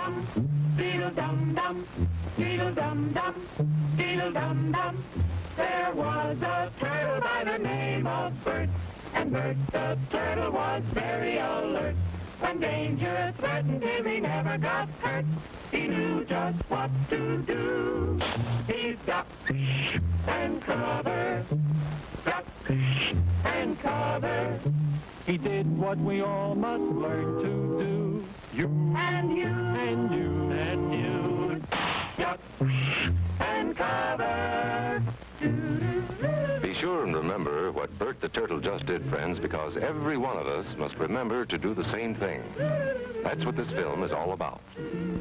dum, diddle dum dum, diddle dum dum, diddle dum dum. There was a turtle by the name of Bert, and Bert the turtle was very alert. When danger threatened him, he never got hurt. He knew just what to do. He ducked and covered, ducked and covered. He did what we all must learn to do. You and you and you and you. Duck and cover. Be sure and remember what Bert the Turtle just did, friends, because every one of us must remember to do the same thing. That's what this film is all about.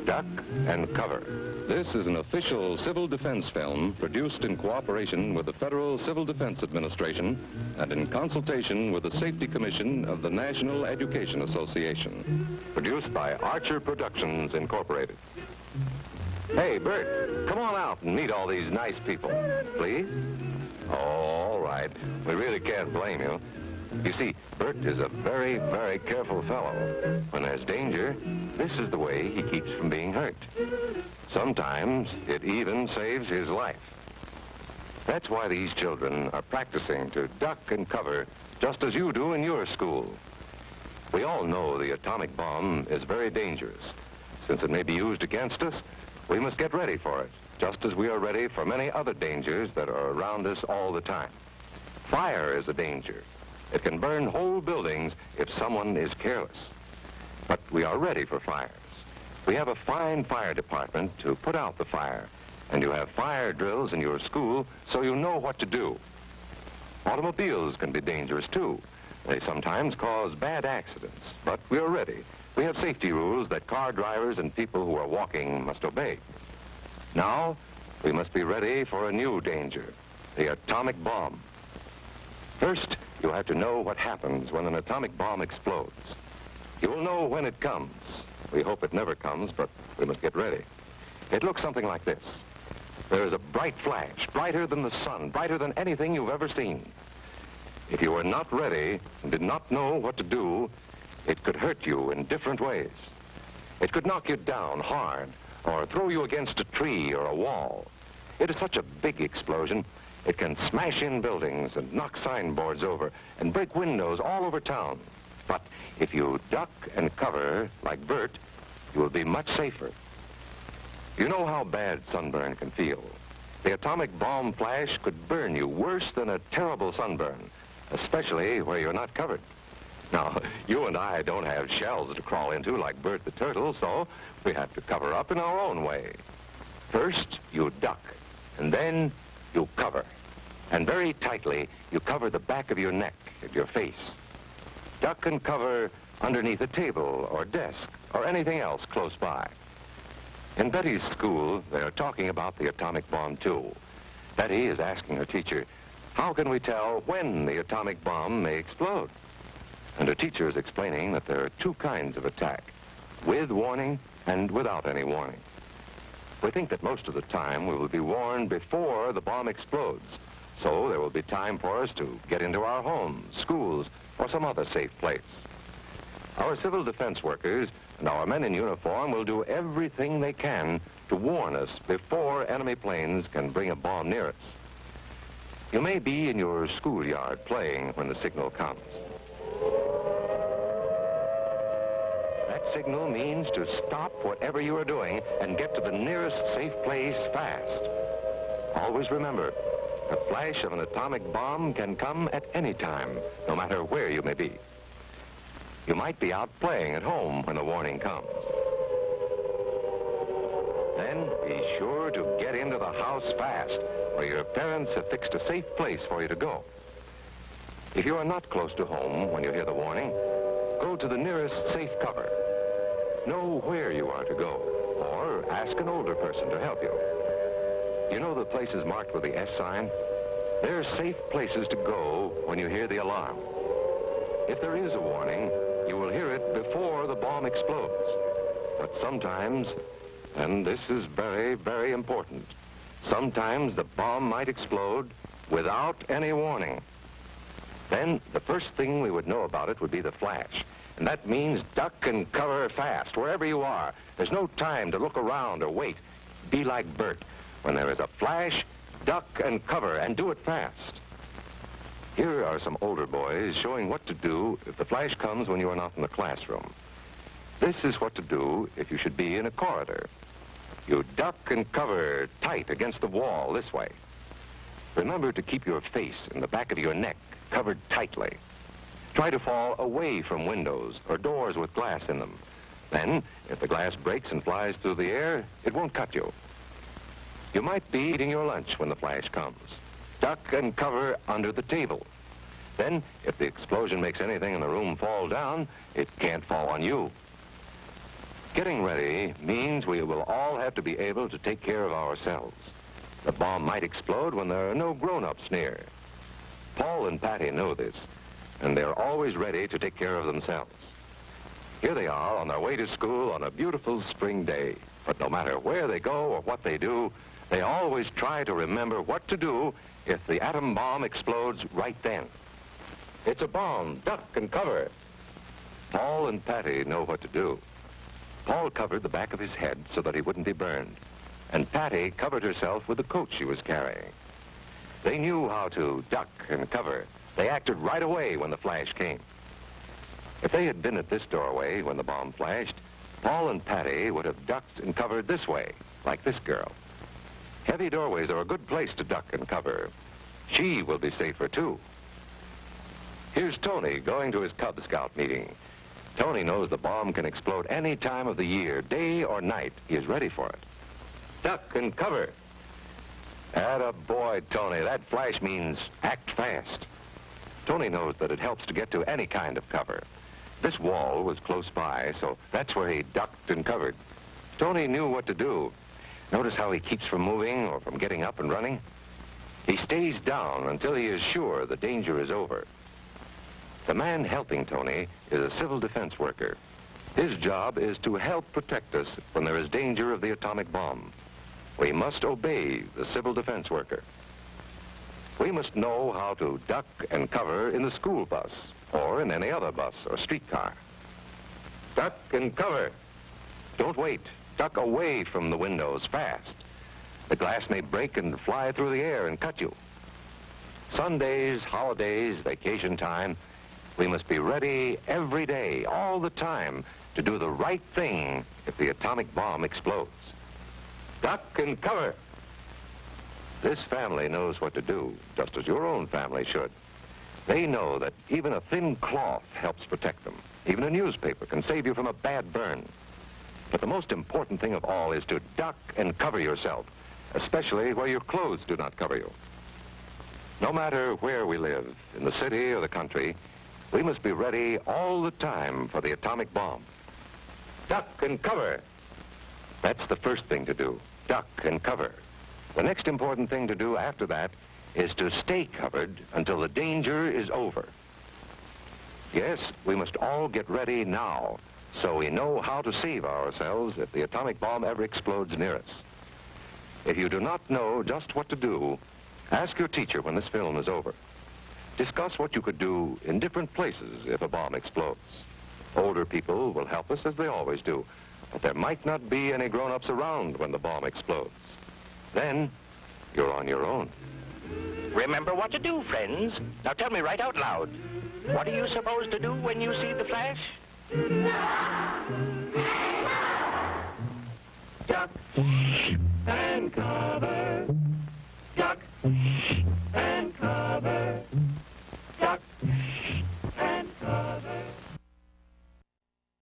Duck and cover. This is an official civil defense film produced in cooperation with the Federal Civil Defense Administration and in consultation with the Safety Commission of the National Education Association. Produced by Archer Productions, Incorporated. Hey, Bert, come on out and meet all these nice people, please. Oh, all right. We really can't blame you. You see, Bert is a very, very careful fellow. When there's danger, this is the way he keeps from being hurt. Sometimes it even saves his life. That's why these children are practicing to duck and cover just as you do in your school. We all know the atomic bomb is very dangerous. Since it may be used against us, we must get ready for it, just as we are ready for many other dangers that are around us all the time. Fire is a danger. It can burn whole buildings if someone is careless. But we are ready for fires. We have a fine fire department to put out the fire, and you have fire drills in your school so you know what to do. Automobiles can be dangerous too. They sometimes cause bad accidents, but we are ready. We have safety rules that car drivers and people who are walking must obey. Now, we must be ready for a new danger, the atomic bomb. First, you have to know what happens when an atomic bomb explodes. You will know when it comes. We hope it never comes, but we must get ready. It looks something like this. There is a bright flash, brighter than the sun, brighter than anything you've ever seen. If you were not ready and did not know what to do, it could hurt you in different ways. It could knock you down hard or throw you against a tree or a wall. It is such a big explosion, it can smash in buildings and knock signboards over and break windows all over town. But if you duck and cover like Bert, you will be much safer. You know how bad sunburn can feel. The atomic bomb flash could burn you worse than a terrible sunburn, especially where you're not covered. Now, you and I don't have shells to crawl into like Bert the Turtle, so we have to cover up in our own way. First, you duck, and then you cover. And very tightly, you cover the back of your neck and your face. Duck and cover underneath a table or desk or anything else close by. In Betty's school, they are talking about the atomic bomb, too. Betty is asking her teacher, how can we tell when the atomic bomb may explode? And her teacher is explaining that there are two kinds of attack, with warning and without any warning. We think that most of the time we will be warned before the bomb explodes, so there will be time for us to get into our homes, schools, or some other safe place. Our civil defense workers and our men in uniform will do everything they can to warn us before enemy planes can bring a bomb near us. You may be in your schoolyard playing when the signal comes. That signal means to stop whatever you are doing and get to the nearest safe place fast. Always remember, the flash of an atomic bomb can come at any time, no matter where you may be. You might be out playing at home when the warning comes. Then be sure to get into the house fast, where your parents have fixed a safe place for you to go. If you are not close to home when you hear the warning, go to the nearest safe cover. Know where you are to go, or ask an older person to help you. You know the places marked with the S sign? They're safe places to go when you hear the alarm. If there is a warning, you will hear it before the bomb explodes. But sometimes, and this is very, very important, sometimes the bomb might explode without any warning. Then the first thing we would know about it would be the flash. And that means duck and cover fast, wherever you are. There's no time to look around or wait. Be like Bert. When there is a flash, duck and cover, and do it fast. Here are some older boys showing what to do if the flash comes when you are not in the classroom. This is what to do if you should be in a corridor. You duck and cover tight against the wall this way. Remember to keep your face and the back of your neck covered tightly. Try to fall away from windows or doors with glass in them. Then, if the glass breaks and flies through the air, it won't cut you. You might be eating your lunch when the flash comes. Duck and cover under the table. Then, if the explosion makes anything in the room fall down, it can't fall on you. Getting ready means we will all have to be able to take care of ourselves. The bomb might explode when there are no grown-ups near. Paul and Patty know this, and they're always ready to take care of themselves. Here they are on their way to school on a beautiful spring day. But no matter where they go or what they do, they always try to remember what to do if the atom bomb explodes right then. It's a bomb. Duck and cover. Paul and Patty know what to do. Paul covered the back of his head so that he wouldn't be burned, and Patty covered herself with the coat she was carrying. They knew how to duck and cover. They acted right away when the flash came. If they had been at this doorway when the bomb flashed, Paul and Patty would have ducked and covered this way, like this girl. Heavy doorways are a good place to duck and cover. She will be safer, too. Here's Tony going to his Cub Scout meeting. Tony knows the bomb can explode any time of the year, day or night. He is ready for it. Duck and cover. Attaboy, Tony. That flash means act fast. Tony knows that it helps to get to any kind of cover. This wall was close by, so that's where he ducked and covered. Tony knew what to do. Notice how he keeps from moving or from getting up and running? He stays down until he is sure the danger is over. The man helping Tony is a civil defense worker. His job is to help protect us when there is danger of the atomic bomb. We must obey the civil defense worker. We must know how to duck and cover in the school bus or in any other bus or streetcar. Duck and cover. Don't wait. Duck away from the windows fast. The glass may break and fly through the air and cut you. Sundays, holidays, vacation time, we must be ready every day, all the time, to do the right thing if the atomic bomb explodes. Duck and cover. This family knows what to do, just as your own family should. They know that even a thin cloth helps protect them. Even a newspaper can save you from a bad burn. But the most important thing of all is to duck and cover yourself, especially where your clothes do not cover you. No matter where we live, in the city or the country, we must be ready all the time for the atomic bomb. Duck and cover. That's the first thing to do, duck and cover. The next important thing to do after that is to stay covered until the danger is over. Yes, we must all get ready now so we know how to save ourselves if the atomic bomb ever explodes near us. If you do not know just what to do, ask your teacher when this film is over. Discuss what you could do in different places if a bomb explodes. Older people will help us as they always do, but there might not be any grown-ups around when the bomb explodes. Then, you're on your own. Remember what to do, friends. Now tell me right out loud. What are you supposed to do when you see the flash? Duck and cover. Duck and cover. Duck